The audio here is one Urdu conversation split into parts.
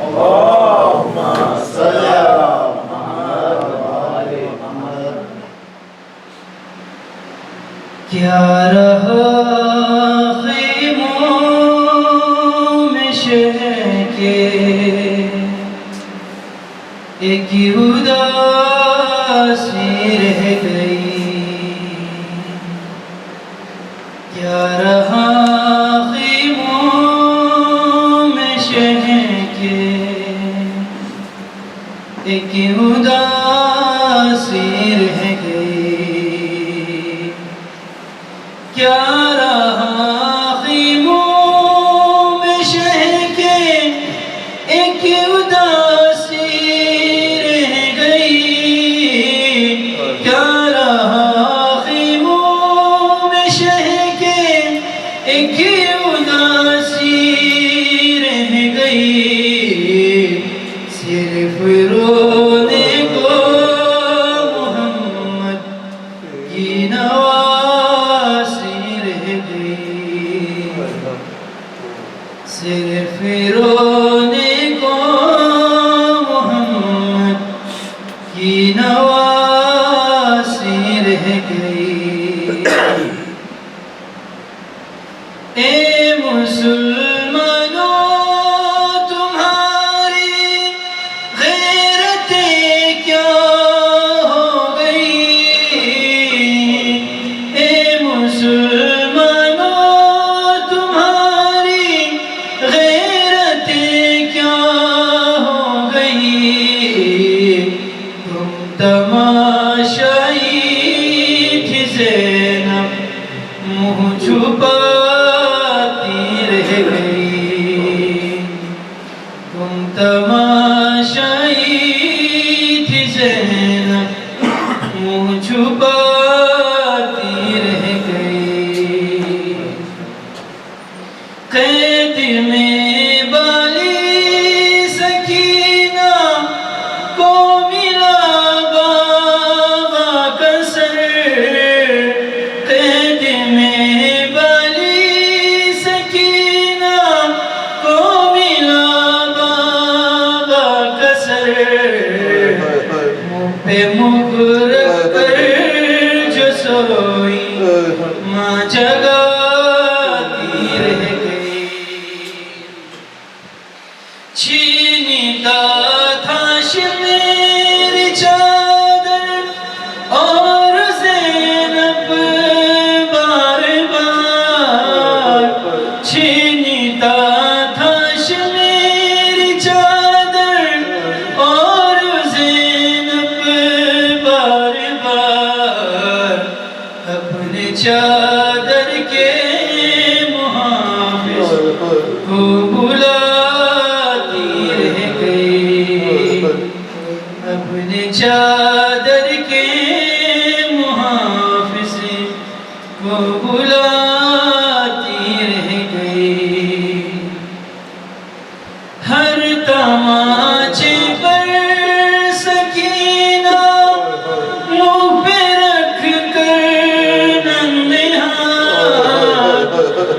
اللهم صل على محمد وآل محمد۔ کیا رہا خیموں میں شہر کے ایک اداسی رہ گئی، کیا رہا خیموں میں شہر کے ایک اداسی رہ گئی، کیا رہا خیموں میں شہر کے ایک اداسی رہ گئی، کیا رہا خیموں میں شہر کے ایک اداسی رہ گئی، صرف رونے کو محمد کی نواسی رہ گئی، صرف رونے کو محمد کی نواسی رہ گئی۔ اے مسلمانوں تمہاری غیرتیں کیا ہو گئی، اے مسلمانوں تمہاری غیرتیں کیا ہو گئی، تم تماشائی تھی زینب منہ چھپاتی رہ گئی، تم تماشائی تھی زینب منہ چھپاتی رہ گئی، قید میں بالی سکینہ کو ملا بابا کا سر، قید میں بالی سکینہ کو ملا بابا کا سر، منہ پہ مہر کر جو سوئی ماں جگاتی رہ گئی، چھینتا تھا شمیر چادر اور زینب بار بار، چھینتا تھا شمیر چادر اور زینب بار بار، اپنے چادر کے محافظ کو بلاتی رہ گئی، اپنے چادر کے محافظ کو بلاتی رہ گئی، ہر تماچے پر سکینہ منہ پہ رکھ کر ننہا،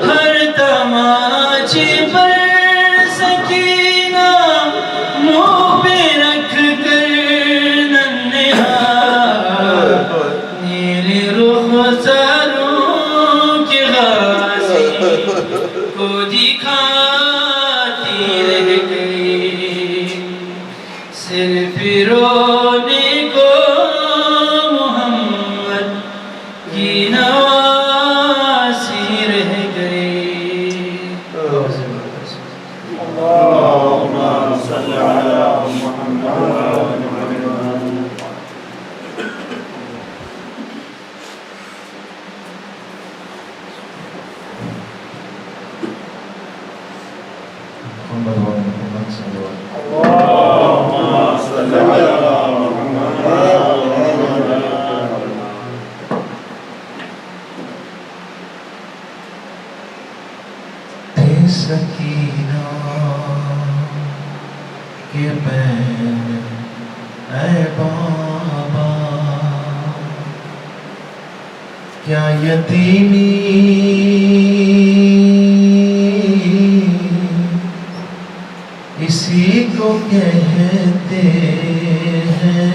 ہر تماچے پر سکینہ منہ پہ رکھ کر ننہا، نیلے رخساروں کے غازی کو دکھاتی رہ گئی، صرف رونے کو محمد کی نواسی رہ گئی۔ اللهم صل على محمد وآل محمد۔ اللهم صل على محمد وآل محمد۔ اے سکینہ کے بین اے بابا، کیا یتیمی اسی کو کہتے ہیں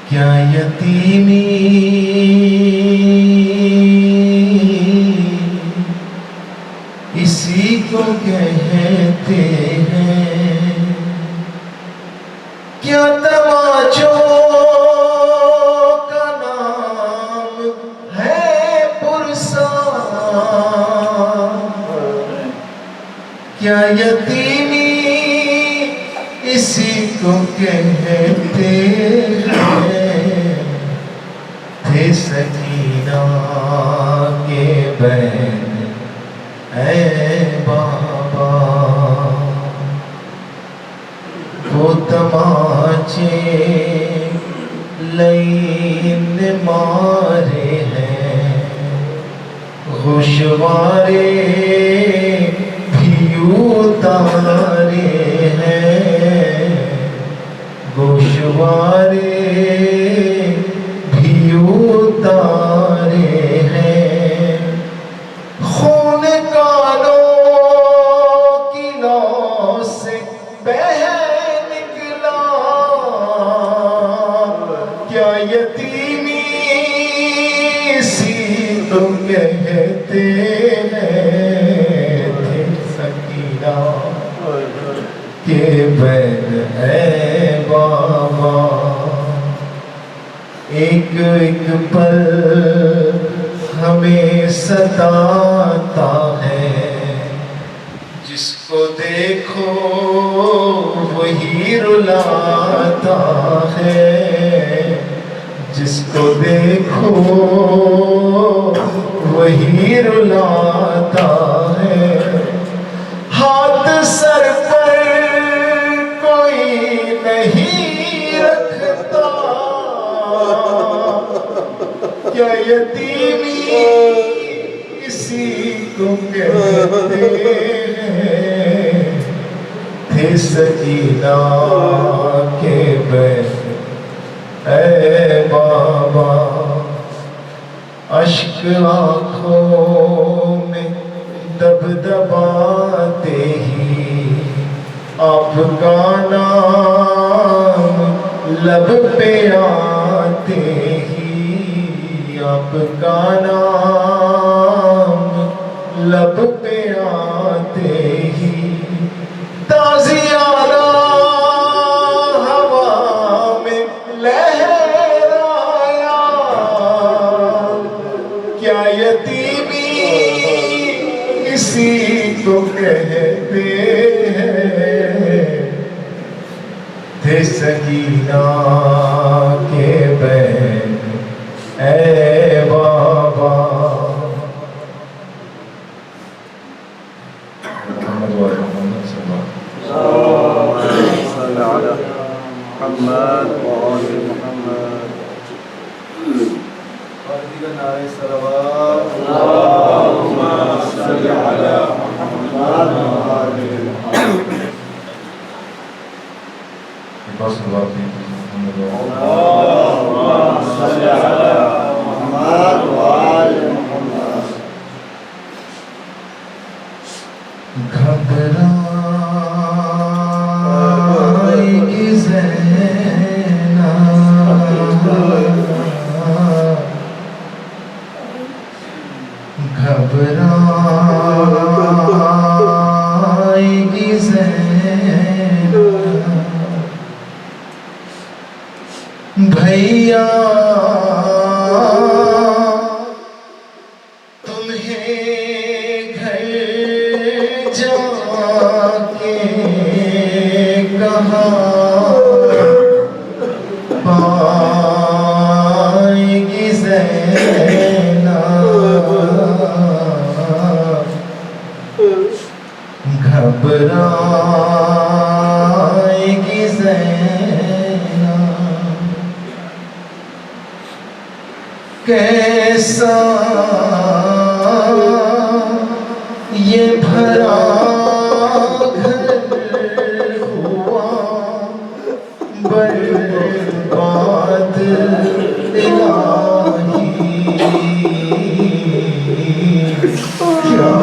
کیا یتیمی، اسی کو کہتے ہیں کیا تماچوں کا نام ہے پرسان، کیا یتیمی اسی کو کہتے ہیں، تھے سکینہ کے بہن اے بابا، وہ تماچے لین مارے ہیں، گوشوارے بھی اتارے ہیں، گوشوارے بھی اتارے ہیں، خون کانوں کی لو سے بہہ نکلا، کیا یتیمی اسی کو کہتے ہیں، تھے سکینہ کے بہن اے بابا، ایک ایک پل ہمیں ستاتا ہے، جس کو دیکھو وہی رلاتا ہے، جس کو دیکھو وہی رلاتا ہے، ہاتھ سر پر کوئی نہیں رکھتا، کیا یتیمی اسی کو کہتے ہیں، تھے سکینہ کے بہن اے بابا، اشک آنکھوں میں دب دباتے ہی آپ کا نام لب پہ آتے ہی، آپ کا نام لب پہ آتے ہی، تازیانہ ہوا میں لہرایا، کیا یتیمی اسی کو کہتے ہیں، تھے سکینہ کے بہن اے بابا۔ محمد محمد صلی اللہ صل على محمد وآل محمد۔ اللهم صل على محمد وآل محمد۔ اللهم صل على محمد وآل محمد۔ گھبرائے گی زینب، گھبرائے گی زینب، بھیا تمہیں گھر جا کے کہاں پائے گی زینب، گھبرائے گی زینب، کیسا یہ بھرا گھر ہوا، برباد الہی، کیا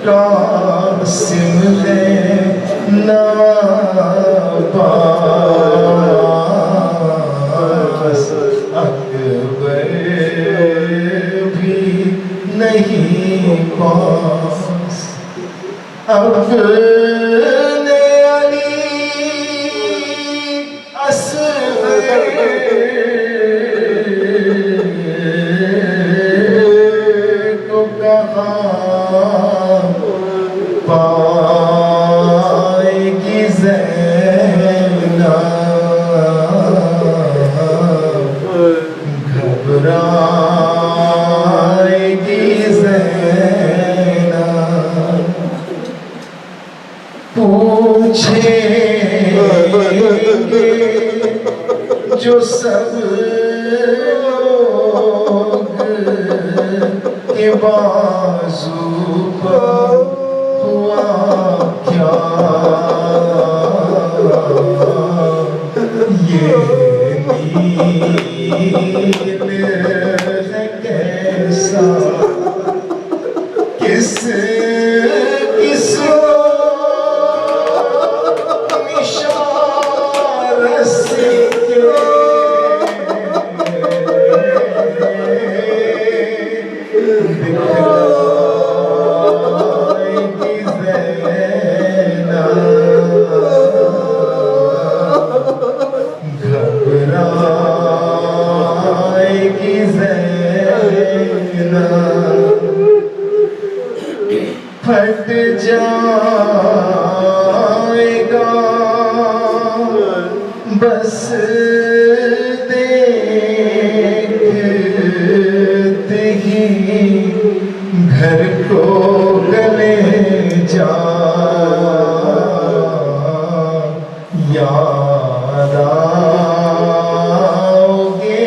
قاسم ہے ناپاس، اکبر بھی نہیں پاس، اپنے علی اصغر کو کہاں پائے گی زینب، گھبرائے گی زینب، پوچھیں گے جو سب لوگ کہ بازو پر ہوا کیا، یہ نیل ہے کیسا، کس پھٹ جائے گا بس دیکھتے ہی گھر کو گلے جا، یاد آؤ گے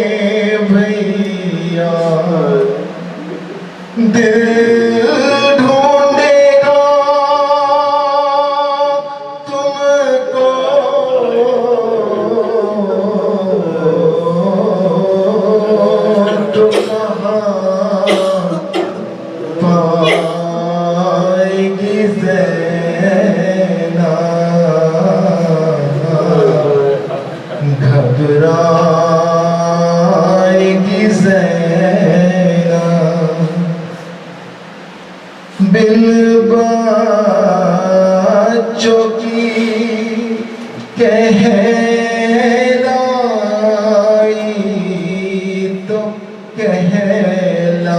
بھیا، دل گھبرائے گی زینب، بن بچوں کی کہلائی تو کہلائی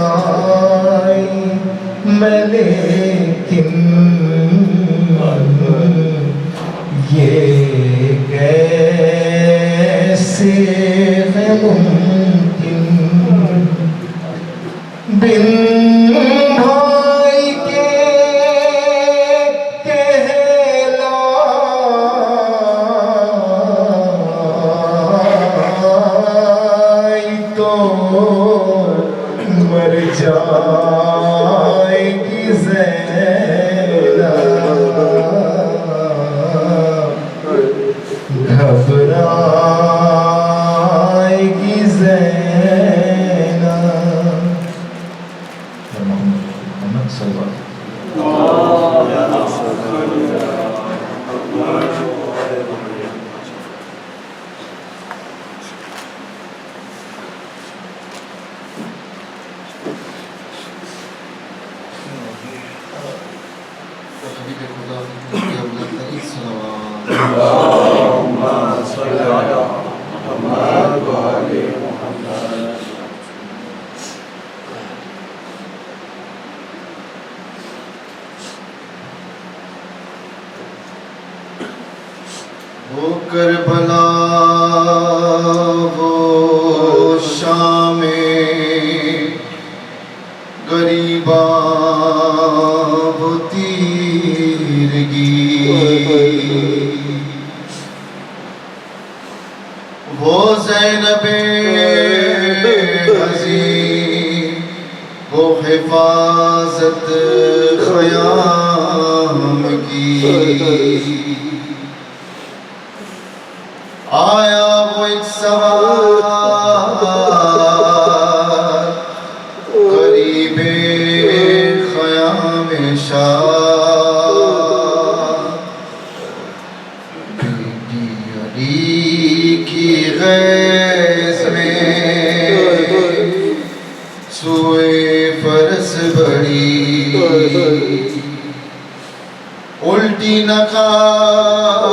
میں، لیکن یہ کیسے ہے ممکن، بن بھائی کے کہلائی تو مر جائے گی زینب، گھبرائے گی زینب، محمد صلی اللہ علیہ وہ کربلا وہ شام غریبا وہ تیرگی، وہ زینب عظیم وہ حفاظت خیام کی، آیا وہ ایک سوال قریب خیام بیٹی علی کی غیظ میں سوئے فرس بڑی الٹی نقاب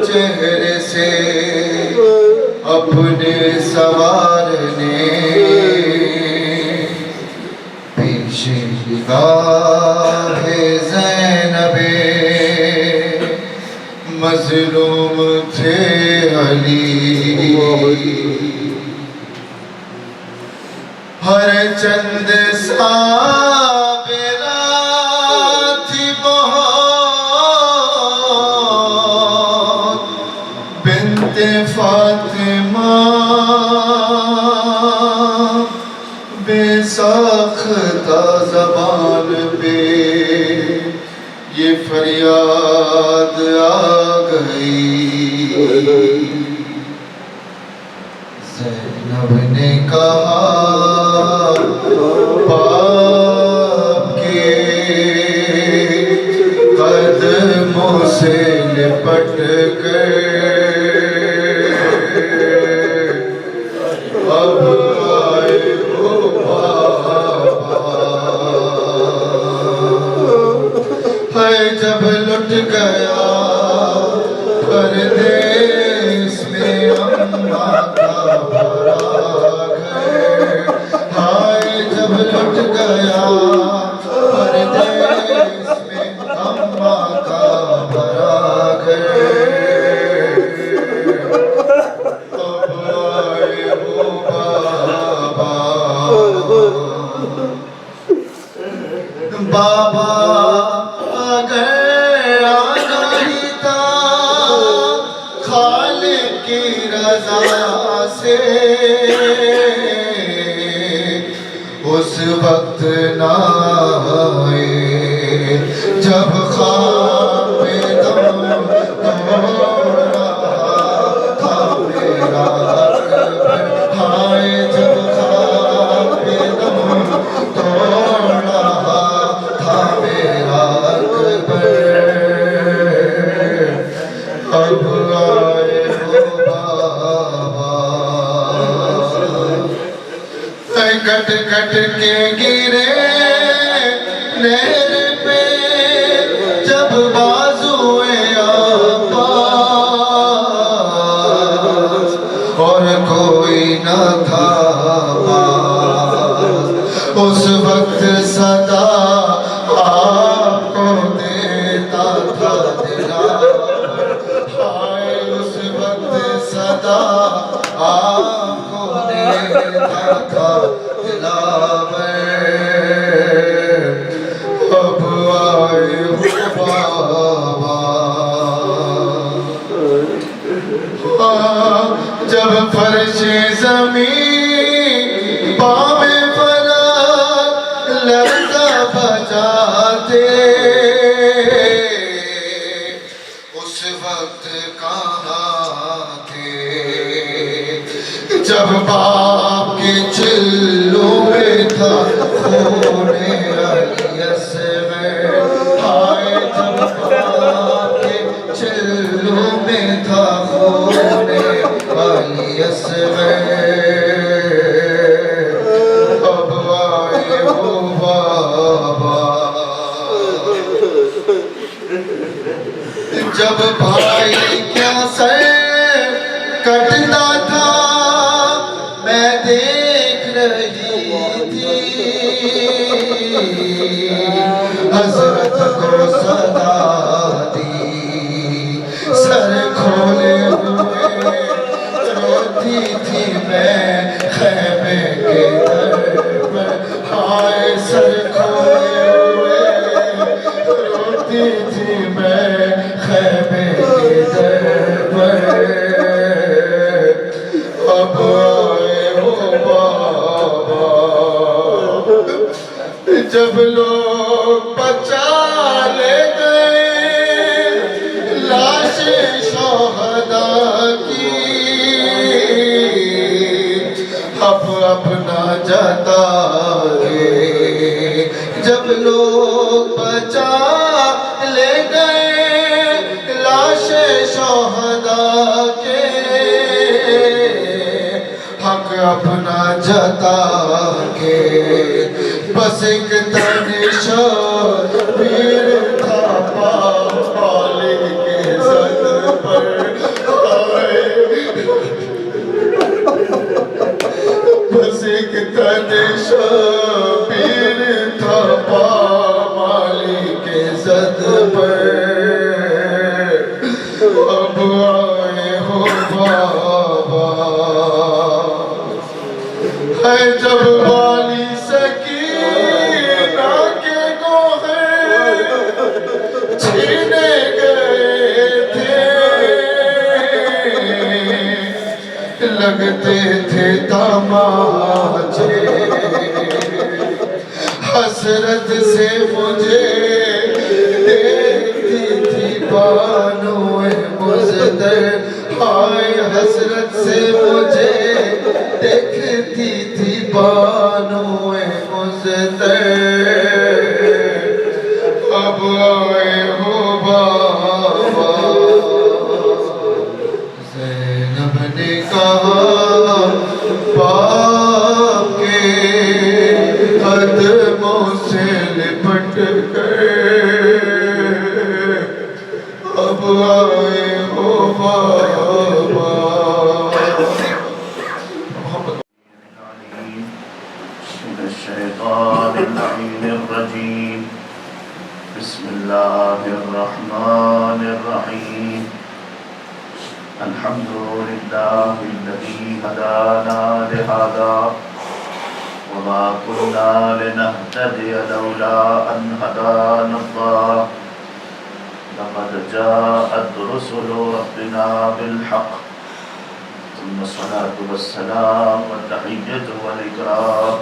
چہرے سے اپنے سوار نے پیش نگاہ زینب مظلوم تھے علی ہر چند صابرہ تھی بہت بنت فاطمہ بے ساختہ زبان پہ یہ فریاد آ گئی زینب نے کہا باپ کے قدموں سے لپٹ کر اب آئے ہو بابا ہے جب لٹ گیا پردیس میں اماں کا بھرا گھر ہائے جب لٹ گیا پردیس میں اماں کا بھرا گھر اب آئے ہو بابا اگر آنا ہی تھا خالق کی رضا سے اس وقت نہ آئے جب خواب میں دم توڑ رہا تھا میرا اکبر ہائے جب خواب میں دم توڑ رہا تھا میرا اکبر اب آئے ہو بابا کٹ کٹ کے گرے نہر پہ جب بازوئے عباس اور کوئی نہ تھا پاس اس وقت صدا آپ کو دیتا تھا دلاور ہائے اس وقت صدا آپ کو دیتا تھا دلاور اب آئے ہو بابا جب فرش زمین بام فلک لرزہ بجاتے اس وقت کہاں تھے جب باپ کے چلوں میں تھا خون علی اصغر ہائے جب باپ کے چلوں میں تھا خون علی اصغر اب آئے ہو بابا جب بھائی کیا سر کٹتا تھا میں دیکھ رہی تھی حضرت کو صدا دی سر کھولے ہوئے روتی تھی میں خیمے کے در پر ہائے سر کھولے ہوئے روتی تھی میں خیمے کے در پر اب آئے ہو بابا جب لوگ بچا لے گئے لاش شہداء کی اب اپنا جاتا ہے جب لوگ بچا لے گئے لاش شہداء کے، حق اپنا جتا کے بس ایک تن شبیر تھا پالی کے زد پر آئے، بس ایک تن شبیر تھا پالی کے زد پر، اب آئے ہو بابا ہے جب والی سکینہ کے گوہر چھینے گئے تھے، لگتے تھے تماچے، حسرت سے مجھے دیکھتی تھی بانوئے مزدر، ہائے حسرت سے مجھے دیکھتی تھی بانوئے مزدر، اب آئے ہو بابا۔ زینب نے کہا باپ کے قدموں سے لپٹ کر، اب آئے ہو بابا۔ من الشیطان اللعین الرجیم، بسم اللہ الرحمن الرحیم، الحمد للہ الذی ہدانا لہذا وما كنا لنهتدي لولا أن هدانا الله، لقد جاءت رسل ربنا بالحق، ثم الصلاة والسلام والتحية والإكرام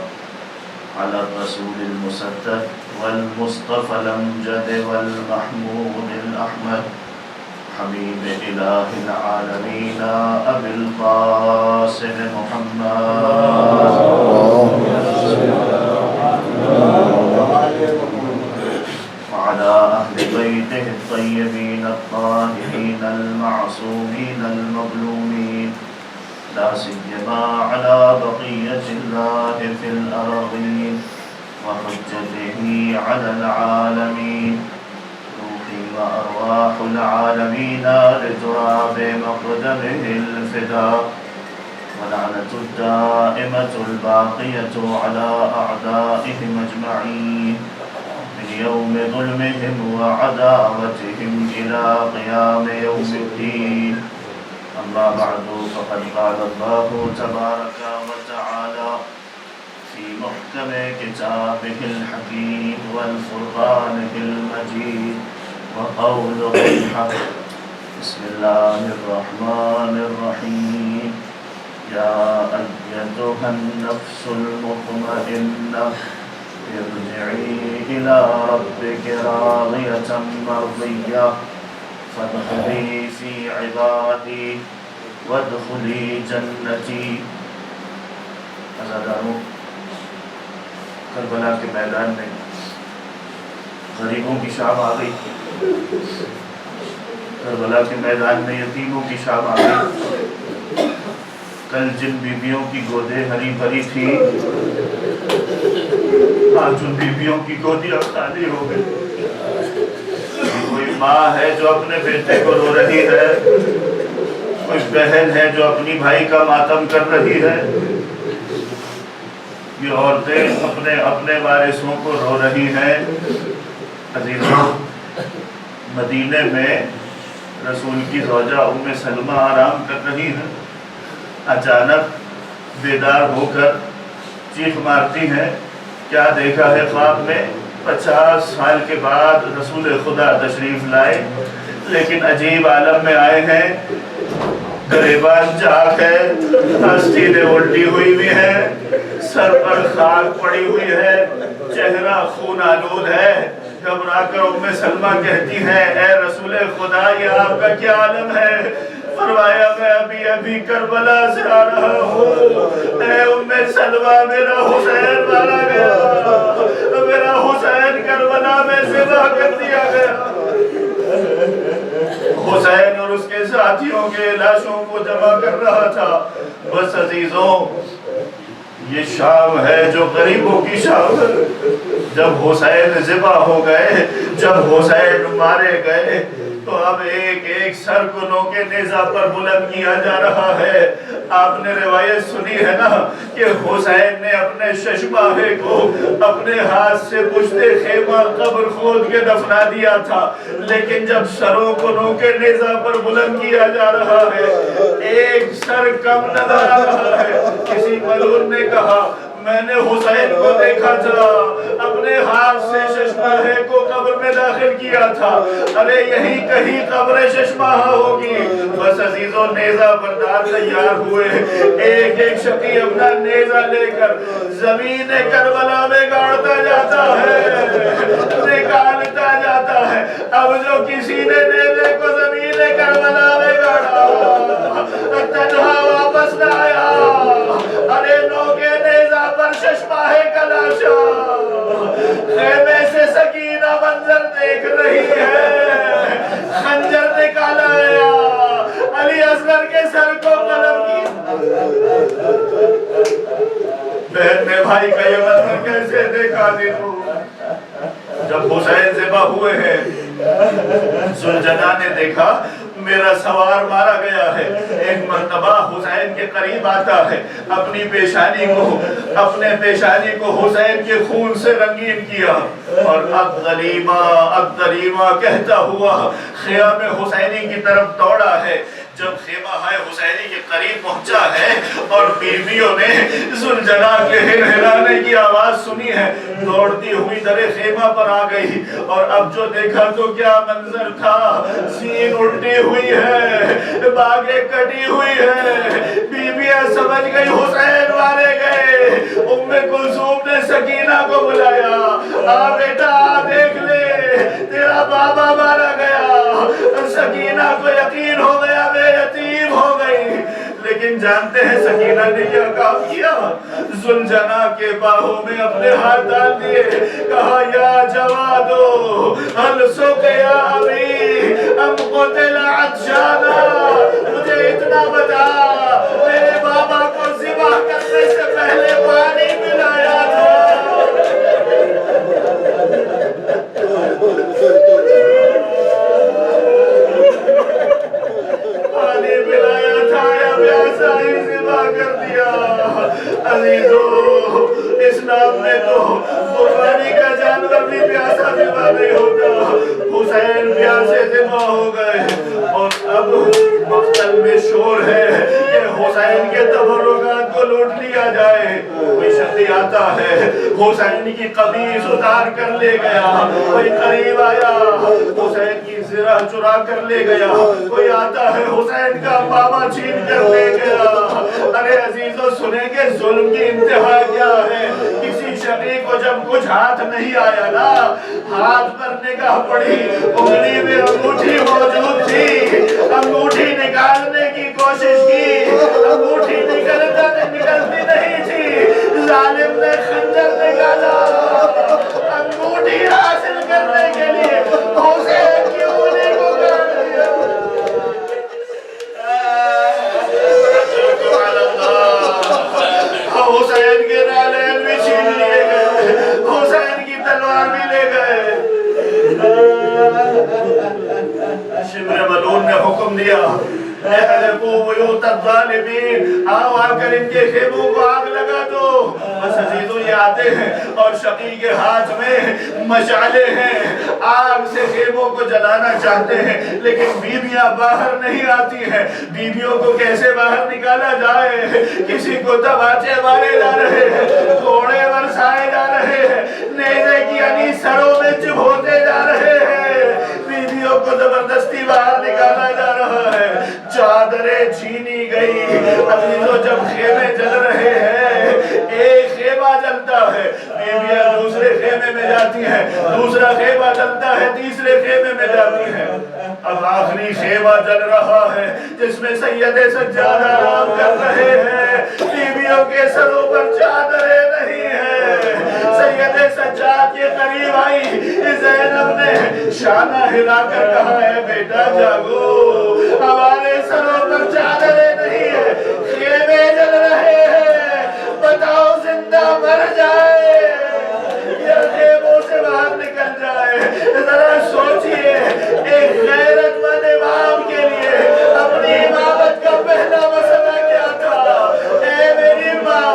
على الرسول المصدق والمصطفى الأمجد والمحمود الأحمد، حبيب إله العالمين أبي القاسم محمد وعلى أهل بيته الطيبين الطاهرين المعصومين المظلومين، لا سيما على بقية الله في الأرضين وحجته على العالمين، روحي وأرواح العالمين لتراب مقدمه الفداء، ولعنة الدائمة الباقية على أعدائهم أجمعين من يوم ظلمهم وعداوتهم إلى قيام يوم الدين، أما بعد فقد قال الله تبارك وتعالى في محكم كتابه الحكيم والفرقانه المجيد وقوله الحق، بسم الله الرحمن الرحيم، يا أيتها النفس المطمئنة ارجعي إلى ربك راضية مرضية فادخلي في عبادي وادخلي جنتي۔ عزاداروں، کربلا کے میدان میں غریبوں کی شام آ گئی، کربلا کے میدان میں یتیموں کی شام آ گئی، کل جن بیبیوں کی گودیں ہری بھری تھی آج ان بیبیوں کی گودیاں خالی ہو گئی۔ کوئی ماں ہے جو اپنے بیٹے کو رو رہی ہے، کوئی بہن ہے جو اپنی بھائی کا ماتم کر رہی ہے، یہ عورتیں اپنے وارثوں کو رو رہی ہیں۔ عزیزوں، مدینے میں رسول کی زوجہ ام سلمہ آرام کر رہی ہیں، اچانک بیدار ہو کر چیخ مارتی ہیں، کیا دیکھا ہے خواب میں؟ 50 سال کے بعد رسول خدا تشریف لائے، لیکن عجیب عالم میں آئے ہیں، گریبان چاک ہے، آستینیں الٹی ہوئی ہیں، سر پر خاک پڑی ہوئی ہے، چہرہ خون آلود ہے۔ گھبرا کر ام سلمہ کہتی ہیں، اے رسول خدا، یہ آپ کا کیا عالم ہے؟ فرمایا میں ابھی ابھی کربلا سے آ رہا ہوں، اے اُمّ سلمہ میرا حسین مارا گیا، میرا حسین کربلا میں ذبح کر دیا گیا۔ حسین اور اس کے ساتھیوں کے لاشوں کو جمع کر رہا تھا۔ بس عزیزوں، یہ شام ہے جو غریبوں کی شام ہے۔ جب حسین ذبح ہو گئے، جب حسین مارے گئے، تو اب ایک ایک سر کو نوکے نیزہ پر بلند کیا جا رہا ہے۔ آپ نے روایت سنی ہے نا کہ حسین نے اپنے ششماہے کو اپنے ہاتھ سے پشتے خیمہ قبر کھود کے دفنا دیا تھا، لیکن جب سروں کو نوکے نیزہ پر بلند کیا جا رہا ہے، ایک سر کم نظر آ رہا ہے۔ کسی ملعون نے کہا میں نے حسین کو دیکھا تھا، اپنے ہاتھ سے ششماہے کو قبر میں داخل کیا تھا، ارے یہی کہیں قبر ششماہہ ہوگی۔ بس عزیزوں، نیزہ بردار تیار ہوئے، ایک ایک شقی اپنا نیزہ لے کر زمین کربلا میں گاڑتا جاتا ہے، نکالتا جاتا ہے۔ اب جو کسی نے نیزے کو زمین کربلا میں گاڑا تنہا واپس نہ آیا، ارے نوکے نیزہ پر ششماہے کا لاشا، خیمے سے سکینہ منظر دیکھ رہی ہے، خنجر نکالا آیا، علی اصغر کے سر کو قلم کی۔ بہن نے بھائی کا یہ منظر کیسے دیکھا دیکھو؟ جب حسین ذبح ہوئے ہیں، ذوالجلال نے دیکھا میرا سوار مارا گیا ہے۔ ایک مرتبہ حسین کے قریب آتا ہے، اپنے پیشانی کو حسین کے خون سے رنگین کیا، اور اب غلیمہ کہتا ہوا خیام حسینی کی طرف دوڑا ہے۔ جب خیمہ حسینی کے قریب پہنچا ہے اور بیویوں نے ذوالجلال کے ہلہلانے کی آواز سنی ہے، دوڑتی ہوئی در خیمہ پر آ گئی، اور اب جو دیکھا تو کیا منظر تھا، سین الٹی ہوئی ہے، باگیں کٹی ہوئی ہے، بیویاں سمجھ گئی حسین مارے گئے۔ ام کلثوم نے سکینہ کو بلایا، آ بیٹا دیکھ لے تیرا بابا مارا گیا۔ سکینہ کو یقین ہو گیا میں یتیم ہو گئی، لیکن جانتے ہیں سکینہ نے کیا کام کیا؟ ذوالجلال کے باہوں میں اپنے ہاتھ ڈال دیے، کہا یا جوادو ہل سک یا ابی ام قتل عطشانا، مجھے اتنا بتا میرے بابا کو ذبح کرنے سے پہلے پانی پلایا تھا؟ پانی پلایا تھا یا پیاسا ہی ذبح کر دیا؟ عزیزو، اسلام میں تو قربانی کا جانور بھی پیاسا ذبح نہیں ہوتا۔ حسین پیاسے ذبح ہو گئے، اور اب مقتل میں شور ہے کہ حسین کے تبرکات کو لوٹ لیا جائے۔ کوئی شخص آتا ہے، حسین کی قمیص اتار کر لے گیا، کوئی قریب آیا حسین کی زرہ چرا کر لے گیا، کوئی آتا ہے حسین کا بابا چھین کر لے گیا۔ ارے عزیزو، سنیں گے ظلم کی انتہا کیا ہے؟ کسی شقی کو جب کچھ ہاتھ نہیں آیا نا، ہاتھ پر نگاہ پڑی، انگلی میں انگوٹھی موجود تھی، انگوٹھی نکالنے کی کوشش کی، انگوٹھی نکلتی نہیں تھی، ظالم نے خنجر نکالا، انگوٹھی حاصل کرنے کے لیے حسین کی انگلی کو کاٹ دیا۔ حسین کے نالین بھی چھین لیے گئے، حسین کی تلوار بھی لے گئے۔ شمر ملعون نے حکم دیا، احرقوا بیوت الظالمین، آؤ آ کر ان کے خیموں کو آگ لگا دو۔ بس عزیزو، یہ آتے ہیں اور شقی کے ہاتھ میں مشعلے ہیں، آگ سے خیموں کو جلانا چاہتے ہیں، لیکن بیویاں باہر نہیں آتی ہیں۔ بیویوں کو کیسے باہر نکالا جائے؟ کسی کو تباچے مارے جا رہے ہیں، گھوڑے برسائے جا رہے ہیں، نیزے کی انی سروں میں چبھوتے جا رہے ہیں، بیویوں کو زبردستی باہر نکالا جا رہا ہے، چادریں چھینی گئی۔ عزیزو، جب خیمے جل رہے ہیں، ایک خیمہ جلتا ہے، بیویاں دوسرے خیمے میں جاتی جاتی ہے، دوسرا خیمہ جلتا ہے، تیسرے خیمے میں جاتی ہے، اب آخری خیمہ جل رہا ہے جس میں سید سجاد آرام کر رہے ہیں، بیویوں کے سروں پر چادریں نہیں ہیں۔ سید سجاد کے قریب آئی زینب نے شانہ ہلا کر کہا ہے بیٹا جاگو، ہمارے سروں پر چادریں نہیں ہیں، خیمے جل رہے ہیں، بتاؤ زندہ مر جائے یا خیموں سے باہر نکل جائے؟ ذرا سوچئے، ایک غیرت مند امام کے لیے اپنی امامت کا پہلا مسئلہ کیا تھا؟ اے میری ماں،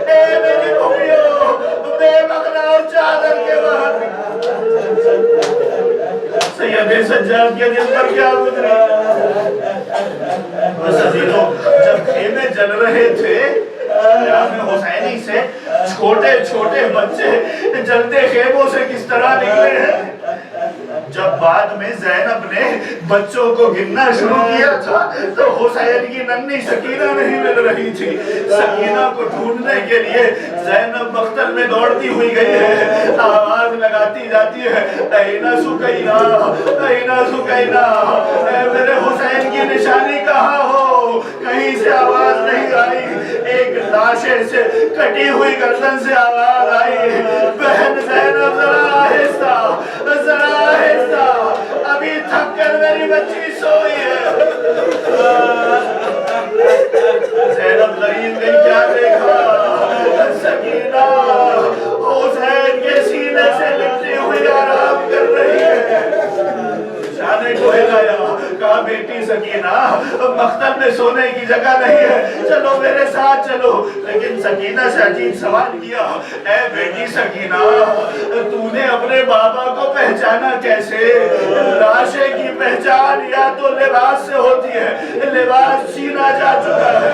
اے میری بھوئیوں، بے مغنا اور چادر کے باہر سید سجاد کے دل پر کیا گزری؟ بس عزیزوں، جب خیمے جل رہے تھے امام حسینی سے چھوٹے چھوٹے بچے جلتے خیموں سے کس طرح نکلے ہیں۔ جب بعد میں زینب نے بچوں کو گننا شروع کیا تھا تو حسین کی ننھی سکینہ نہیں مل رہی تھی۔ سکینہ کو ڈھونڈنے کے لیے زینب مقتل میں دوڑتی ہوئی گئی ہے، آواز لگاتی جاتی ہے اینہ سکینہ، اینہ سکینہ، اے میرے حسین کی نشانی کہاں ہو؟ کہیں سے آواز نہیں آئی۔ ایک لاشے سے کٹی ہوئی گردن سے آواز آئی، بہن زینب ذرا آہستہ، ذرا آہستہ، ابھی تھک کر میری بچی سوئی ہے۔ زینب غریب گئی، کیا دیکھا؟ سکینہ حسین کے سینے سے لپٹی ہوئی آرام کر رہی ہے۔ شانے کو ہلایا، کہا بیٹی سکینہ مقتل میں سونے کی جگہ نہیں ہے، چلو میرے ساتھ چلو۔ لیکن سکینہ سے عجیب سوال کیا، اے بیٹی سکینہ تو نے اپنے بابا کو پہچانا کیسے؟ لاشے کی پہچان یا تو لباس سے ہوتی ہے، لباس چھینا جا چکا ہے،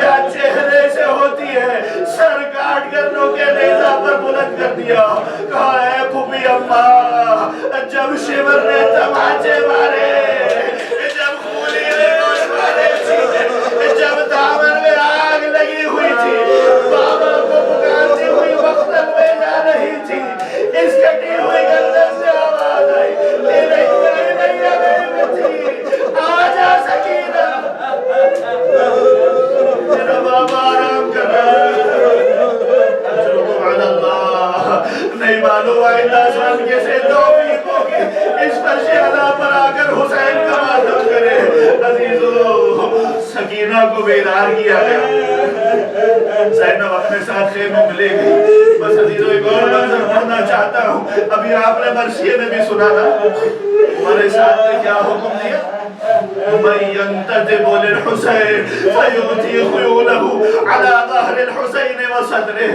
یا چہرے سے ہوتی ہے۔ سر کاٹ کر نوکے نیزہ پر بلند کر دیا، کہا اے پھوپھی اماں جب شیور نے تماچے مارے، جب خولی نے گوش مارے تھی، جب دامن میں آگ لگی ہوئی تھی، بابا کو پکارتی ہوئی مقتل میں جا رہی تھی، اس کٹی ہوئی گردن سے آواز آئی نہیں میری بچی آجا سکینہ، میرا بابا آرام کر رہا ہے۔ نہیں معلوم آئندہ سن کے سے توفیق ہوگی اس فرش اعلیٰ پر آ کر حسین کا ماتم کرے۔ عزیزو سکینہ کو بیدار کیا گیا، زینب اپنے ساتھ خیموں میں لے گئی۔ بس عزیزو ایک اور منظر پڑھنا چاہتا ہوں، ابھی آپ نے مرثیے میں بھی سنا نا ہمارے ساتھ نے کیا حکم دیا، مَن يَنْتَدِبُ لِلْحُسَيْنِ فَيُؤْتِي خُيُولَهُ عَلَى ظَهْرِ الْحُسَيْنِ وَصَدْرِهِ۔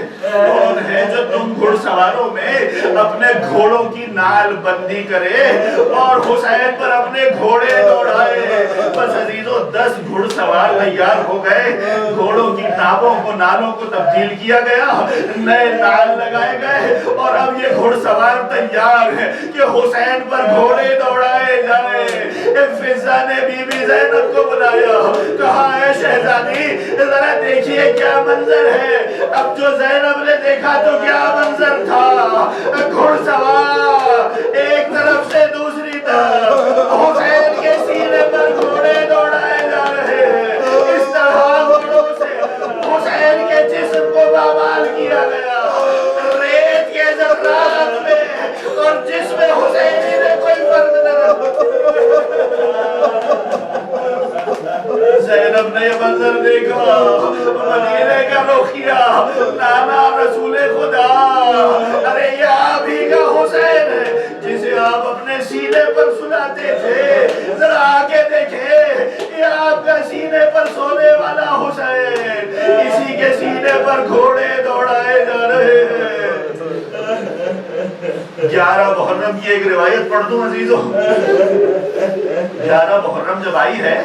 کون ہے جو تم گھڑ سواروں میں اپنے گھوڑوں کی نال بندی کرے اور حسین پر اپنے گھوڑے دوڑائے؟ بس عزیزو 10 گھڑ سوار تیار ہو گئے، گھوڑوں کی نابوں کو نالوں کو تبدیل کیا گیا، نئے نال لگائے گئے اور اب یہ گھڑ سوار تیار ہے کہ حسین پر گھوڑے دوڑائے جائے۔ فضہ نے بی بی زینب کو بلایا، کہا اے شہزادی ذرا دیکھیے کیا منظر ہے۔ اب جو زینب نے دیکھا تو کیا منظر تھا، گھڑ سوار ایک طرف سے دوسری طرف حسین کے سینے پر گھوڑے دوڑائے جا رہے ہیں۔ اس طرح گھوڑوں سے حسین کے جسم کو پامال کیا گیا، ریت کے ذرات میں اور جسم حسینی میں کوئی فرق نہ رہا۔ زینب نے یہ منظر دیکھا، مدینے کا رخ کیا، نانا رسول خدا، ارے یہ آپ ہی کا حسین ہے جسے آپ اپنے سینے پر سلاتے تھے، ذرا آگے دیکھیں یہ آپ کا سینے پر سونے والا حسین، اسی کے سینے پر گھوڑے دوڑائے جا رہے ہیں۔ 11 محرم کی ایک روایت پڑھ دوں عزیزو۔ 11 محرم جب آئی ہے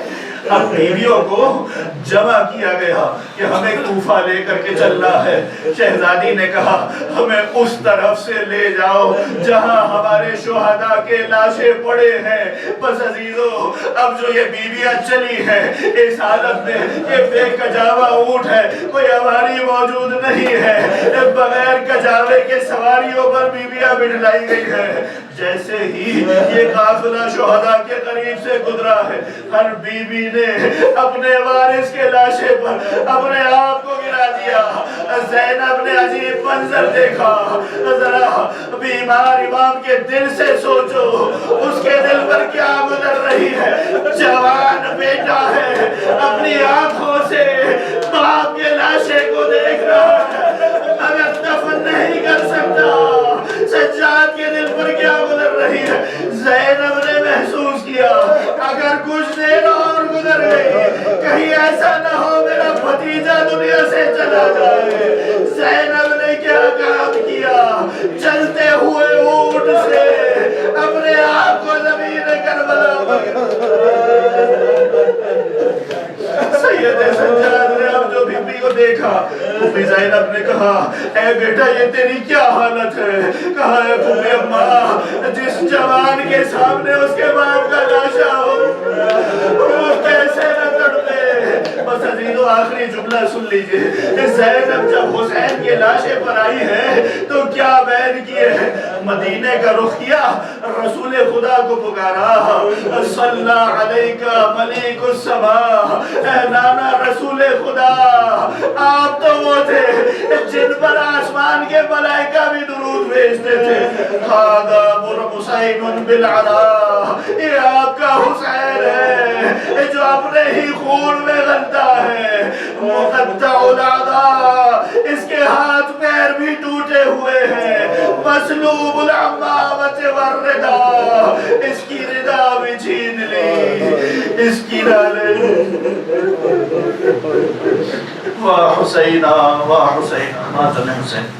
اب بیویوں کو جمع کیا گیا کہ ہمیں کوفہ لے کر کے چلنا ہے. شہزادی نے کہا ہمیں اس طرف سے لے جاؤ جہاں ہمارے شہداء کے لاشیں پڑے ہیں. بس عزیزو اب جو یہ بیویاں چلی ہیں اس حالت میں یہ بے کجاوہ اونٹ ہے, کوئی ہماری موجود نہیں ہے, بغیر کجاوے کے سواریوں پر بیویاں بٹھلائی گئی ہیں. جیسے ہی یہ قافلہ شہداء کے قریب سے گزرا ہے ہر بیوی نے اپنے وارث کے لاشے پر اپنے آپ کو گرا دیا. زینب نے عجیب منظر دیکھا. ذرا بیمار امام کے دل سے سوچو اس کے دل پر کیا گزر رہی ہے. جوان بیٹا ہے اپنی آنکھوں سے باپ کے لاشے کو دیکھ رہا ہے مگر دفن نہیں کر سکتا. سجاد کے دل پر کیا گزر رہی ہے. زینب نے محسوس کیا اگر کچھ دیر اور گزر گئی کہیں ایسا نہ ہو میرا بھتیجا دنیا سے چلا جائے. زینب نے کیا کام کیا, چلتے ہوئے اونٹ سے اپنے آپ کو زمین کربلا سید سجاد نے اب جو بیوی کو دیکھا پھوپھی زینب نے کہا اے بیٹا یہ تیری کیا حالت ہے. کہا ہے پھوپھی اماں جس جوان کے سامنے اس کے باپ کا لاشا ہو وہ کیسے نہ تڑپے. بس عزیزو آخری جملہ سن لیجئے. زینب جب حسین کے لاشے پر آئی ہے تو کیا بیان کیے ہیں. مدینے کا رخ کیا, رسول خدا کو پکارا صلی علیکہ ملیک السماء, اے نانا رسول خدا آپ تو وہ تھے جن پر آسمان کے ملائکہ بھی درود بھیجتے تھے. ہاذا حسین بالعلا, یہ آپ کا حسین ہے جو اپنے ہی خون میں غلطہ ہے. مقطع الاعضاء, اس کے ہاتھ پیر بھی ٹوٹے ہوئے ہیں. مسلوب العمامۃ والرداء, اس کی ردا بھی چھین لی, اس کی ڈالے. واہ حسینہ واہ حسینہ ماتم حسین.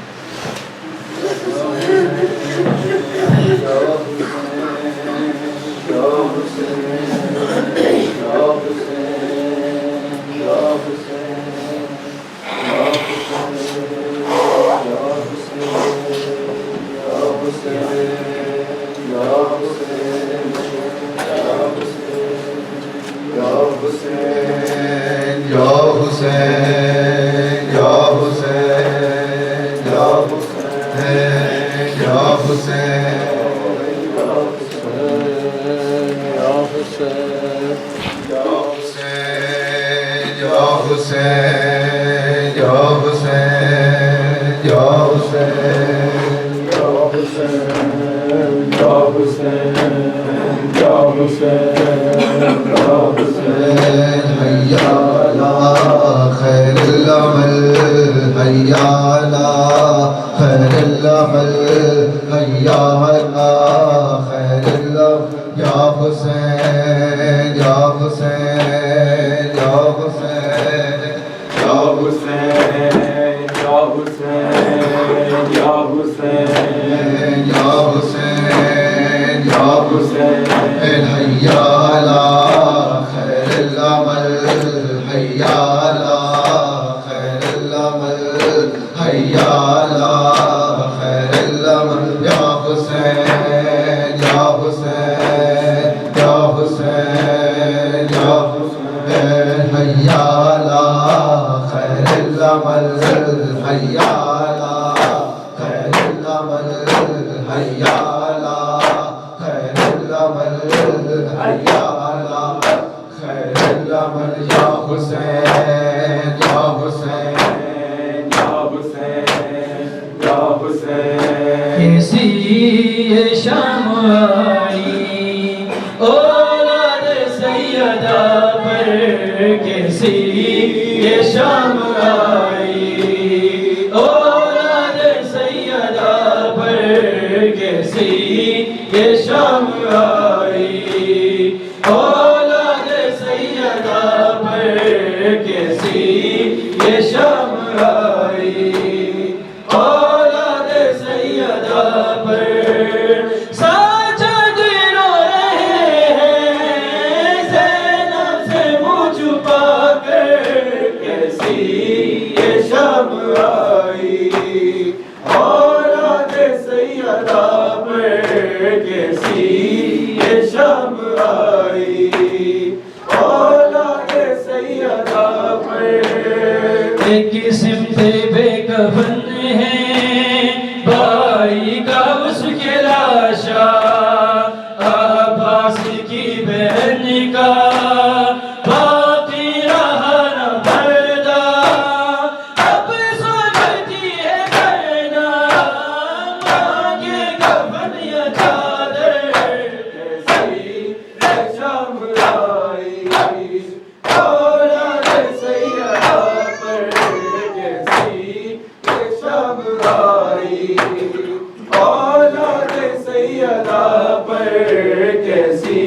ساجد رو رہے ہیں زینب سے یہ شب آئی اولاد سیدہ پر ایک قسم سے بے کفن ہے بھائی کا اس کے لاشا عباس کی بہن کا باقی رہا نہ پردہ اب سوچتی ہے کہنا مانگے کفن یا چادر کیسی ہے شام آئی اولاد سیدہ پر کیسی ہے شام آئی اولاد سیدہ پر کیسی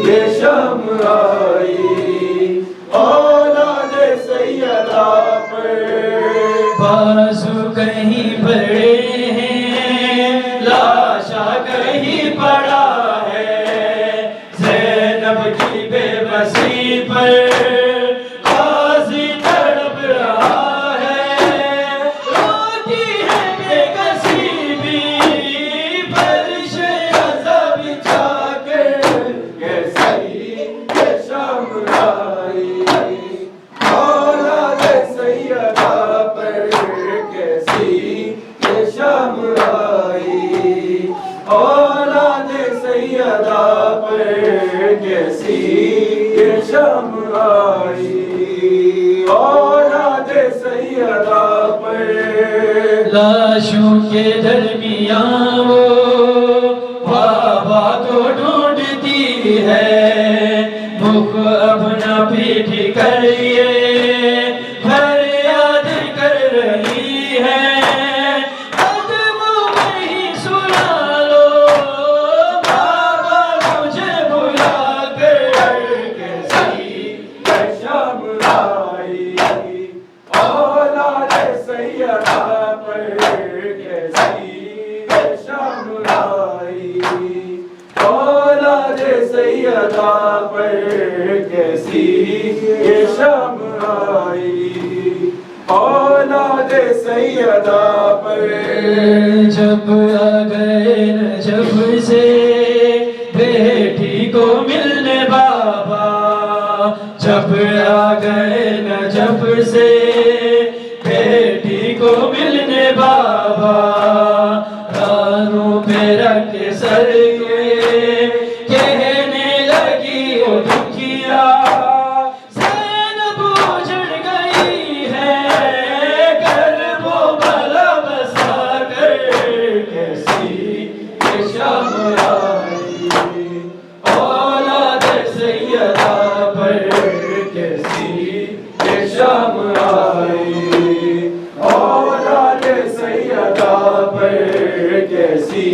یہ شام آئی اولاد سیدہ پر بازو کہیں بڑے ہیں لاشا کہیں پڑا ہے زینب کی بے بسی پر قاضی تڑپ رہا ہے روتی ہے بے کسی بھی فرش عذاب بچھا کر کیسی یہ شام آئی اولاد سیدہ پر کیسی یہ شام آئی اولاد سیدہ پر کیسی یہ شام آئی اولاد سیدہ پر لاشوں کے درمیان وہ بابا کو ڈھونڈتی ہے مکھ اپنا پیٹ کر یہ فریاد کر رہی ہے قدموں میں ہی سنا لو بابا مجھے بلا کر کیسی یہ شام آئی اولاد سیدہ پر کیسی یہ شام آئی اولاد سیدہ پر کیسی یہ شام آئی اولاد سیدہ پر جب آ گئے نجف سے بیٹی کو ملنے بابا جب آ گئے نجف سے بیٹی کو ملنے بابا رانوں پہ رکھ سر کے کہنے لگی وہ دکھیا زینب اجڑ گئی ہے گھر وہ بلا بسا کر کیسی یہ شام آئی اولاد سیدہ پر کیسی یہ شام آئی اولاد سیدہ پر کیسی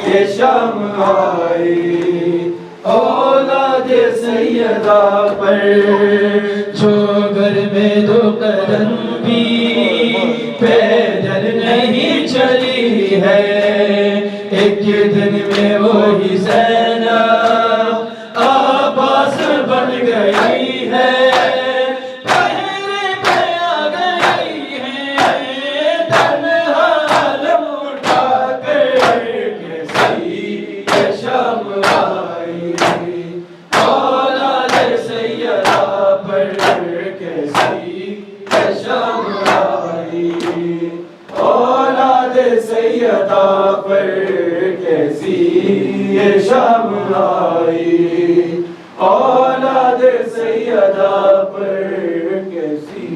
یہ شام آئی اولاد سیدہ پر جو گھر میں دو قدم بھی پیدل نہیں چلی ہے ایک دن میں وہی زینب عباس بن گئی ہے پہرے پہ آ گئی ہے تنہا علم اٹھا کر کیسی یہ شام آئی اولاد سیدہ پر کیسی یہ شام آئی اولاد سیدہ پر کیسی یہ شام آئی اولاد سیدہ پر کیسی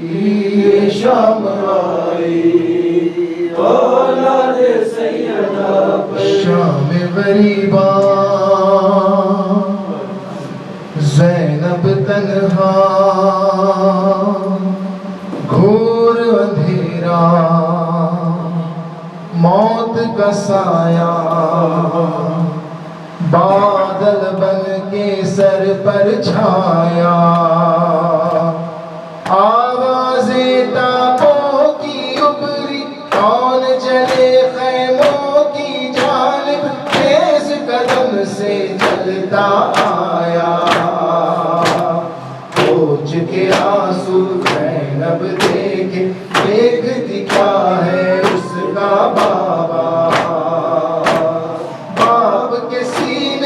یہ شام آئی اولاد سیدہ پر شام غریباں زینب تنہا گھور اندھیرا موت کا سایہ بادل بن کے سر پر چھایا آوازیں تابوں کی ابری کون چلے خیموں کی جانب تیز قدم سے چلتا آیا پوچھ کے آنسو زینب دیکھے دیکھتی کیا ہے اس کا بابا باپ کے سینے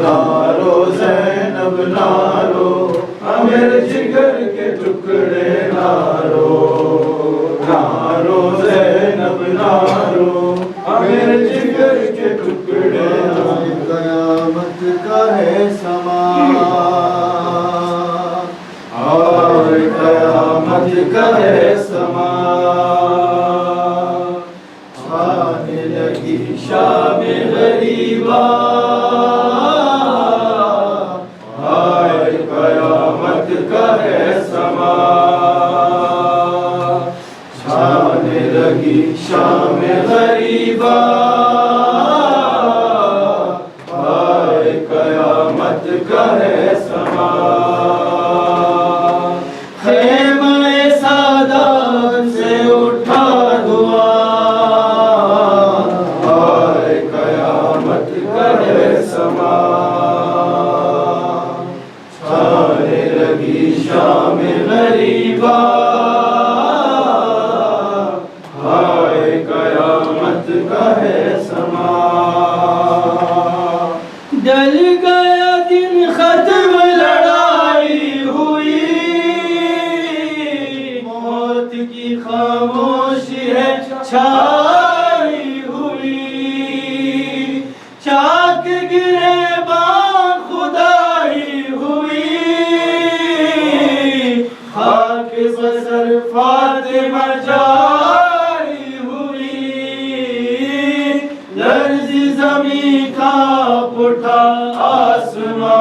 نارو زینب نارو میرے جگر کے ٹکڑے نارو نارو زینب نارو میرے جگر کے ٹکڑے قیامت کا ہے سما اور قیامت کا ہے سما آنے لگی شام غریبا قیامت کا ہے سما چھانے لگی شام غریبا قیامت کا ہے سما خیمہ سعادت سے اٹھا دعا قیامت کا ہے سما چھانے لگی شام غریبا قیامت کا ہے سما ڈل گیا دن ختم لڑائی ہوئی موت کی خاموشی ہے چھائی ہوئی چاک گرے بان خدائی ہوئی خاک بسر فاطمہ جائی ہوئی لرز زمین کا اٹھا آسمان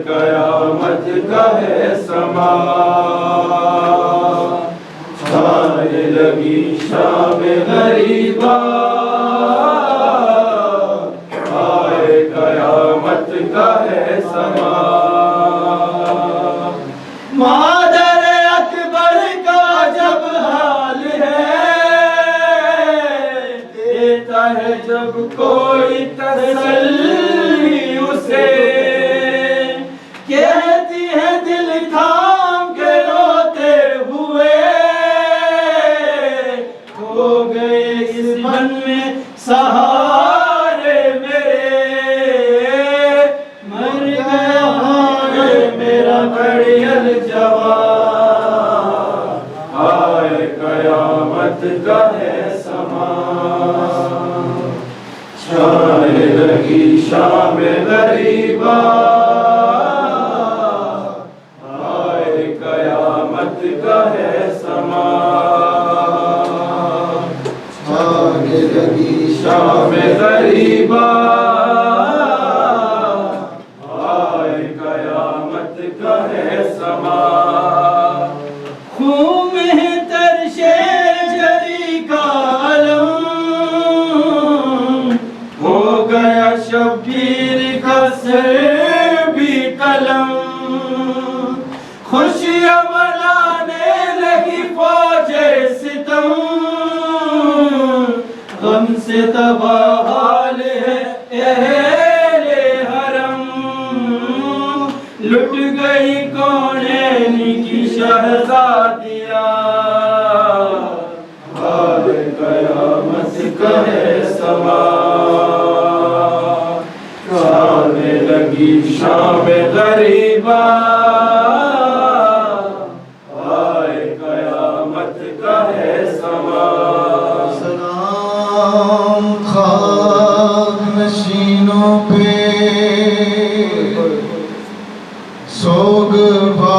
قیامت کا ہے سما چھانے لگی شام غریبا قیامت کا ہے سما مادر اکبر کا جب حال ہے دیتا ہے جب کوئی تسلی اسے کہتی ہے دل تھام کے روتے ہوئے ہو گئے اس من میں سہارے میرے مر گیا ہے میرا بڑیل جوان قیامت کا ہے سما چھانے لگی شام غریبا قیامت کا ہے سما چھانے لگی شام غریبا قیامت کا ہے سما خون ہے ترشے جری کا علم ہو گیا شبیر کا سر بھی قلم خوشیاں منانے لگی فوج ستم غم سے تباہ حال ہے اہل حرم لٹ گئی کونین کی شہزادیاں قیامت کا ہے سما چھانے لگی شام غریبا قیامت کا ہے سما سلام خاک نشینوں پہ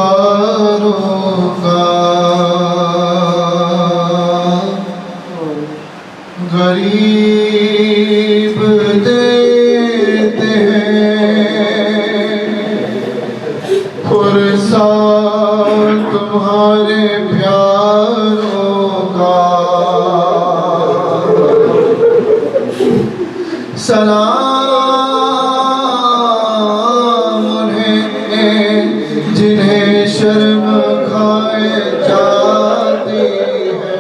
سوگواروں کا غریب دیتے ہیں پرسان تمہارے پیاروں کا سلام انہیں جنہیں شرم کھائے جاتی ہے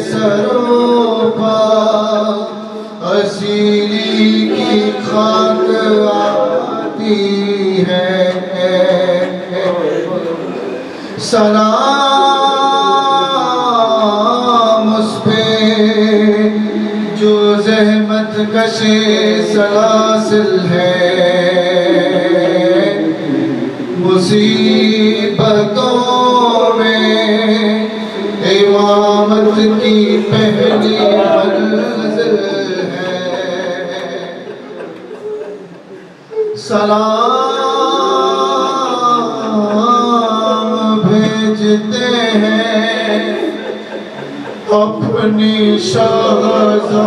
سروں پر اسیری کی خاک آتی ہے سلام زحمت کش سلاسل ہے مصیبتوں میں امامت کی پہلی منزل ہے سلام بھیجتے ہیں اپنی شہزادی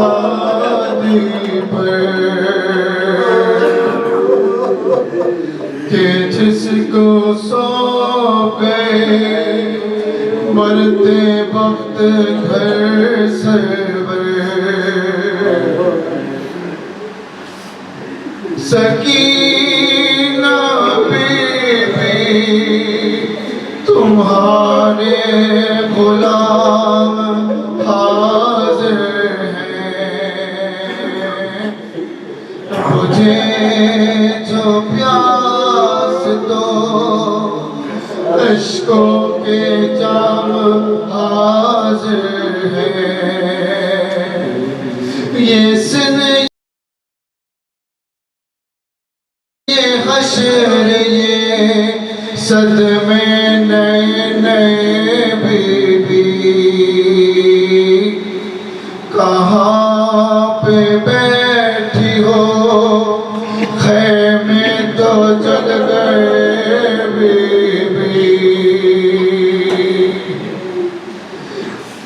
پر کہ جس کو سونپ گئے مرتے وقت گھر سرور سکینہ بی بی تمہارے غلام حاضر ہیں مجھے جو پیاس دو اشکوں کے جام حاضر ہیں یہ سن یہ حشر یہ صدمے نئے نئے بی بی کہاں پہ بیٹھی ہو خیمے تو جل گئے بی بی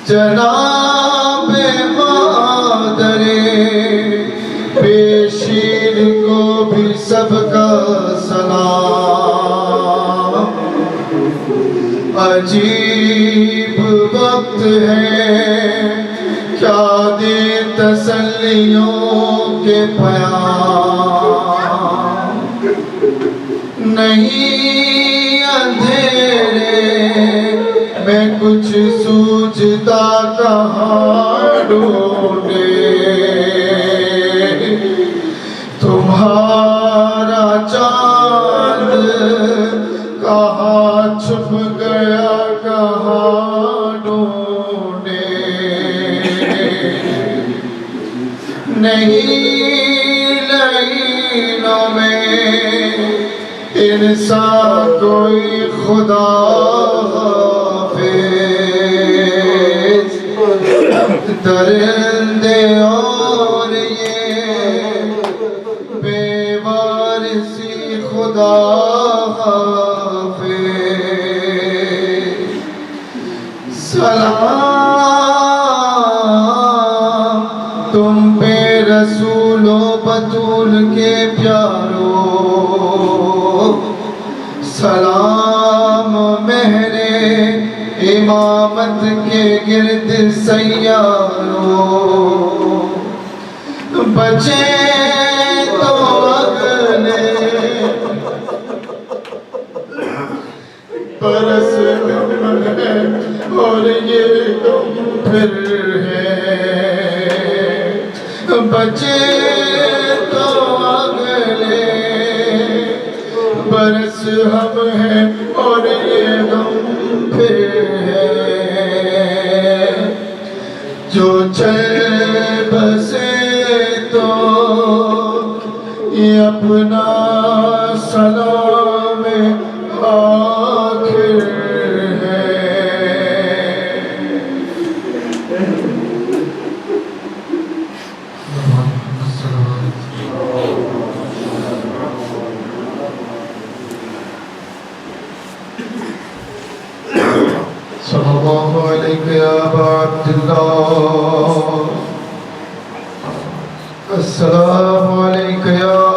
جناب مادر بیشیر کو بھی سب کا سلام عجیب وقت ہے کیا دے تسلیوں کے پیام نہیں اندھیرے میں کچھ سوجھتا کہاں ڈھونڈے تمہارا چاند کہاں چھپ گیا کہاں ڈھونڈے نہیں لائنوں میں انسان کوئی خدا حافظ درندے اور یہ بے وارثی خدا حافظ سلام تم پہ رسول و بطول کے پیارو سلام مہر امامت کے گرد سیاروں بچے تو اگلے برس ہے اور یہ تم پھر ہے بچے تو اگلے برس ہم ہیں اور یہ ہم پھر ہے جو چل بسے تو یہ اپنا سلام آخر ہے صلی اللہ علیہ یا ابا عبداللہ